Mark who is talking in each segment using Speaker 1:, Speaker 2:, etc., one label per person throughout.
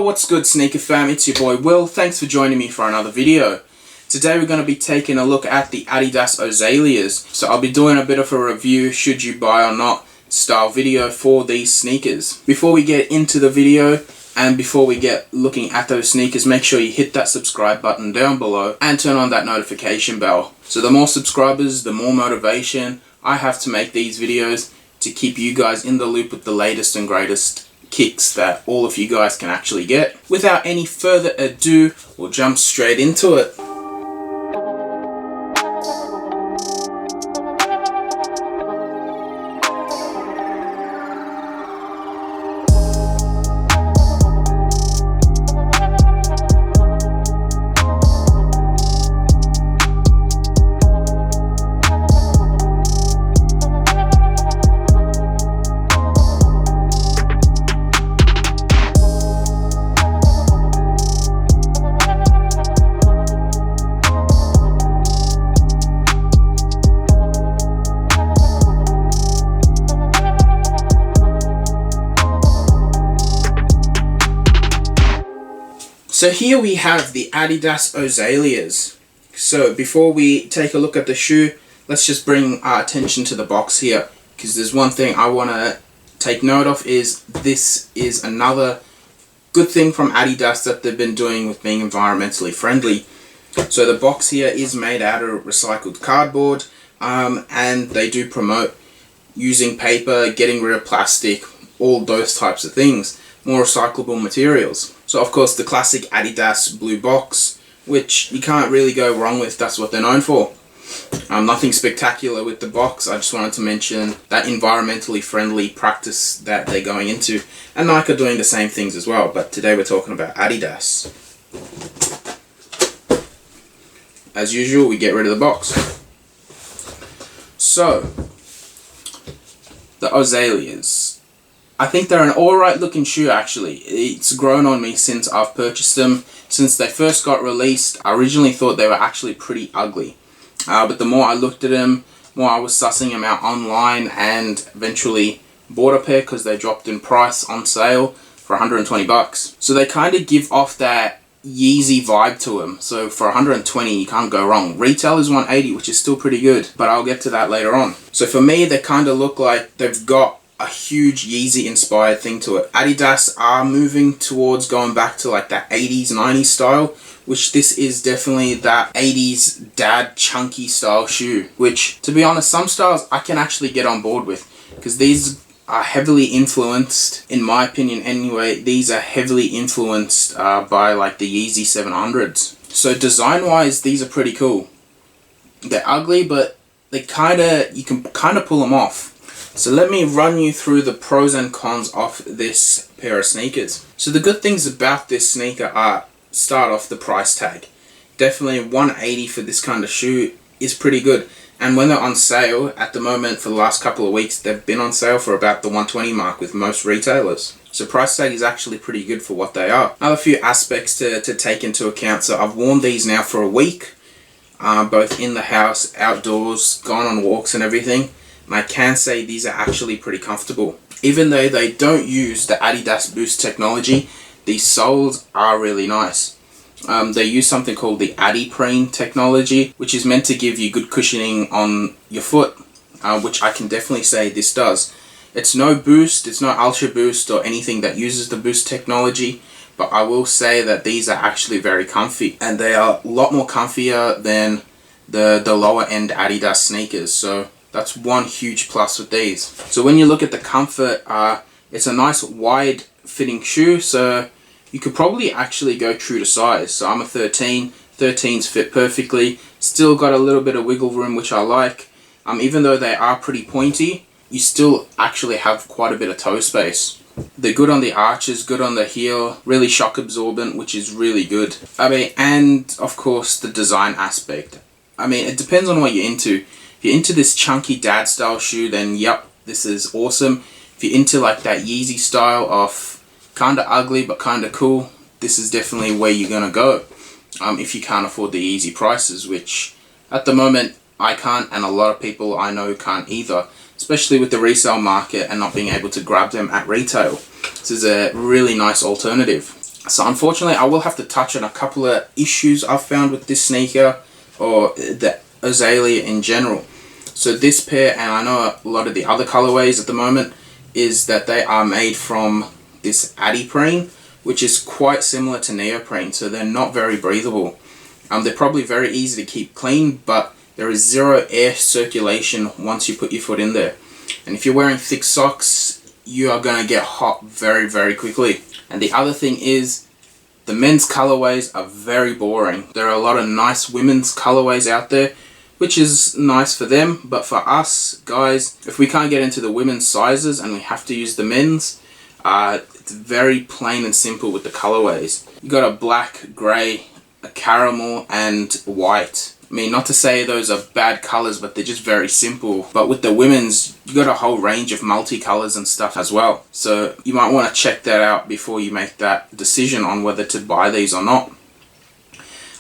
Speaker 1: What's good, sneaker fam? It's your boy Will. Thanks for joining me for another video. Today we're going to be taking a look at the Adidas Ozelias. So I'll be doing a bit of a review, should you buy or not style video for these sneakers. Before we get into the video and before we get looking at those sneakers, make sure you hit that subscribe button down below and turn on that notification bell. So the more subscribers, the more motivation I have to make these videos to keep you guys in the loop with the latest and greatest kicks that all of you guys can actually get. Without any further ado, we'll jump straight into it. So here we have the Adidas Ozelias. So before we take a look at the shoe, let's just bring our attention to the box here, because there's one thing I want to take note of, is this is another good thing from Adidas that they've been doing with being environmentally friendly. So the box here is made out of recycled cardboard, and they do promote using paper, getting rid of plastic, all those types of things, more recyclable materials. So of course the classic Adidas blue box, which you can't really go wrong with. That's what they're known for. Nothing spectacular with the box. I just wanted to mention that environmentally friendly practice that they're going into, and Nike are doing the same things as well, but today we're talking about Adidas. As usual, we get rid of the box. So the Ozelias, I think they're an alright looking shoe actually. It's grown on me since I've purchased them. Since they first got released, I originally thought they were actually pretty ugly. But the more I looked at them, more I was sussing them out online, and eventually bought a pair because they dropped in price on sale for 120 bucks. So they kind of give off that Yeezy vibe to them. So for 120 you can't go wrong. Retail is 180, which is still pretty good, but I'll get to that later on. So for me, they kind of look like they've got a huge Yeezy inspired thing to it. Adidas are moving towards going back to like that 80s 90s style, which this is definitely that 80s dad chunky style shoe, which to be honest, some styles I can actually get on board with, because these are heavily influenced, in my opinion anyway, these are heavily influenced by like the Yeezy 700s. So design wise, these are pretty cool. They're ugly, but you can kind of pull them off. So let me run you through the pros and cons of this pair of sneakers. So the good things about this sneaker are, start off the price tag. Definitely 180 for this kind of shoe is pretty good. And when they're on sale, at the moment for the last couple of weeks, they've been on sale for about the 120 mark with most retailers. So price tag is actually pretty good for what they are. Another few aspects to take into account. So I've worn these now for a week, both in the house, outdoors, gone on walks and everything. And I can say these are actually pretty comfortable. Even though they don't use the Adidas Boost technology, these soles are really nice. They use something called the Adiprene technology, which is meant to give you good cushioning on your foot, which I can definitely say this does. It's no boost, it's no ultra boost or anything that uses the boost technology, but I will say that these are actually very comfy, and they are a lot more comfier than the lower end Adidas sneakers. So that's one huge plus with these. So when you look at the comfort, it's a nice wide fitting shoe, so you could probably actually go true to size. So I'm a 13, 13s fit perfectly, still got a little bit of wiggle room, which I like. Even though they are pretty pointy, you still actually have quite a bit of toe space. They're good on the arches, good on the heel, really shock absorbent, which is really good. And of course the design aspect. It depends on what you're into. If you're into this chunky dad style shoe, then yep, this is awesome. If you're into like that Yeezy style of kinda ugly but kinda cool, this is definitely where you're gonna go. If you can't afford the Yeezy prices, which at the moment I can't, and a lot of people I know can't either, especially with the resale market and not being able to grab them at retail. This is a really nice alternative. So unfortunately, I will have to touch on a couple of issues I've found with this sneaker, or the Ozelia in general. So this pair, and I know a lot of the other colorways at the moment, is that they are made from this adiprene, which is quite similar to neoprene, so they're not very breathable. They're probably very easy to keep clean, but there is zero air circulation once you put your foot in there. And if you're wearing thick socks, you are going to get hot very, very quickly. And the other thing is, the men's colorways are very boring. There are a lot of nice women's colorways out there, which is nice for them, but for us guys, if we can't get into the women's sizes and we have to use the men's, it's very plain and simple with the colorways. You got a black, grey, a caramel, and white. I mean, not to say those are bad colors, but they're just very simple. But with the women's, you got a whole range of multicolors and stuff as well. So you might want to check that out before you make that decision on whether to buy these or not.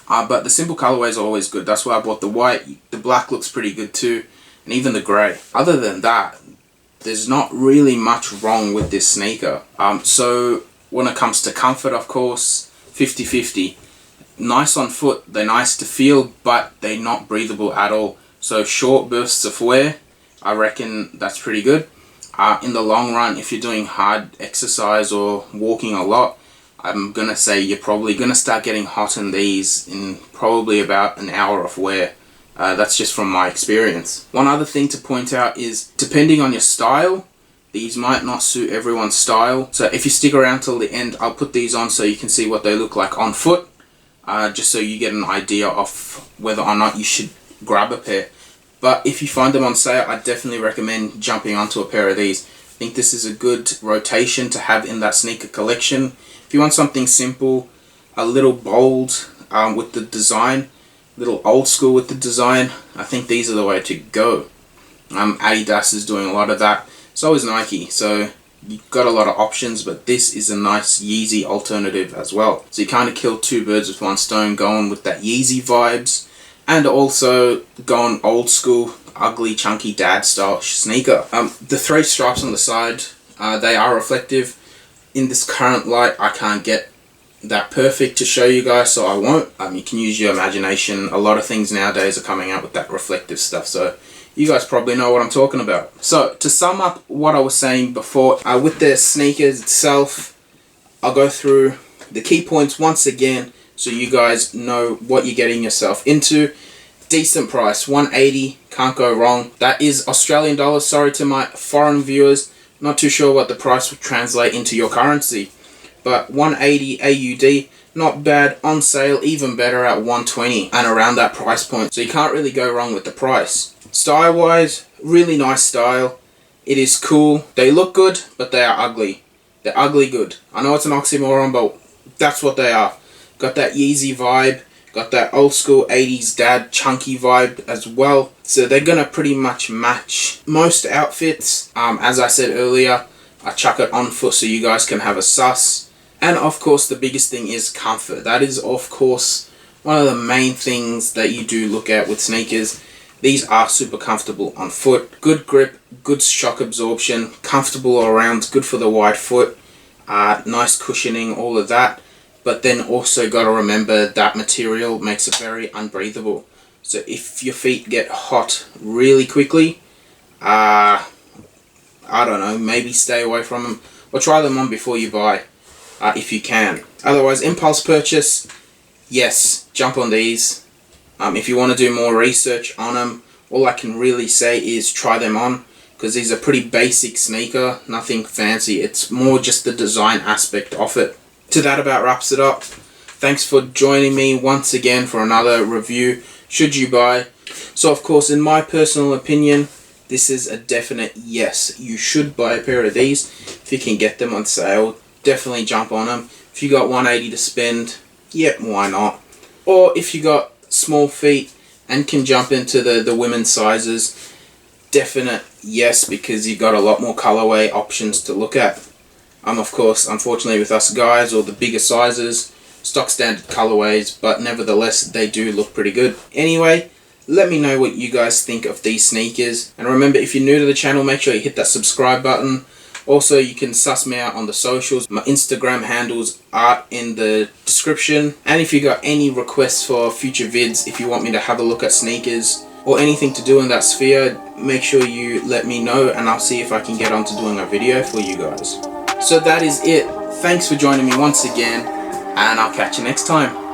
Speaker 1: But the simple colorways are always good. That's why I bought the white. The black looks pretty good too, and even the grey. Other than that, there's not really much wrong with this sneaker. So when it comes to comfort, of course, 50-50. Nice on foot, they're nice to feel, but they're not breathable at all. So short bursts of wear, I reckon that's pretty good. In the long run, if you're doing hard exercise or walking a lot, I'm gonna say you're probably gonna start getting hot in these in probably about an hour of wear. That's just from my experience. One other thing to point out is, depending on your style, these might not suit everyone's style. So if you stick around till the end, I'll put these on so you can see what they look like on foot. Just so you get an idea of whether or not you should grab a pair. But if you find them on sale, I definitely recommend jumping onto a pair of these. I think this is a good rotation to have in that sneaker collection. If you want something simple, a little bold with the design, a little old school with the design, I think these are the way to go. Adidas is doing a lot of that. So is Nike. So you've got a lot of options, but this is a nice Yeezy alternative as well. So you kind of kill two birds with one stone, going with that Yeezy vibes, and also going old school, ugly, chunky dad style sneaker. The three stripes on the side, they are reflective. In this current light, I can't get that perfect to show you guys, so I won't. You can use your imagination. A lot of things nowadays are coming out with that reflective stuff, so you guys probably know what I'm talking about. So to sum up what I was saying before, with the sneakers itself, I'll go through the key points once again so you guys know what you're getting yourself into. Decent price, $180, can't go wrong. That is Australian dollars. Sorry to my foreign viewers, not too sure what the price would translate into your currency, but 180 AUD, not bad. On sale, even better at 120 and around that price point, so you can't really go wrong with the price. Style wise, really nice style. It is cool. They look good, but they are ugly. They're ugly good. I know it's an oxymoron, but that's what they are. Got that Yeezy vibe, got that old school 80s dad chunky vibe as well. So they're gonna pretty much match most outfits. As I said earlier, I chuck it on foot so you guys can have a suss. And of course, the biggest thing is comfort. That is of course one of the main things that you do look at with sneakers. These are super comfortable on foot. Good grip, good shock absorption, comfortable all around, good for the wide foot, nice cushioning, all of that. But then also got to remember that material makes it very unbreathable. So if your feet get hot really quickly, I don't know, maybe stay away from them. Or try them on before you buy, if you can. Otherwise, impulse purchase, yes, jump on these. If you want to do more research on them, all I can really say is try them on, because these are pretty basic sneaker, nothing fancy. It's more just the design aspect of it. To that about wraps it up. Thanks for joining me once again for another review. Should you buy? So of course, in my personal opinion, this is a definite yes. You should buy a pair of these if you can get them on sale. Definitely jump on them. If you got $180 to spend, yep, why not? Or if you got small feet and can jump into the women's sizes, definite yes, because you've got a lot more colorway options to look at. Of course, unfortunately with us guys, or the bigger sizes, stock standard colorways, but nevertheless they do look pretty good. Anyway, let me know what you guys think of these sneakers, and remember, if you're new to the channel, make sure you hit that subscribe button. Also, you can suss me out on the socials. My Instagram handles are in the description. And if you got any requests for future vids, if you want me to have a look at sneakers or anything to do in that sphere, make sure you let me know and I'll see if I can get on to doing a video for you guys. So that is it. Thanks for joining me once again, and I'll catch you next time.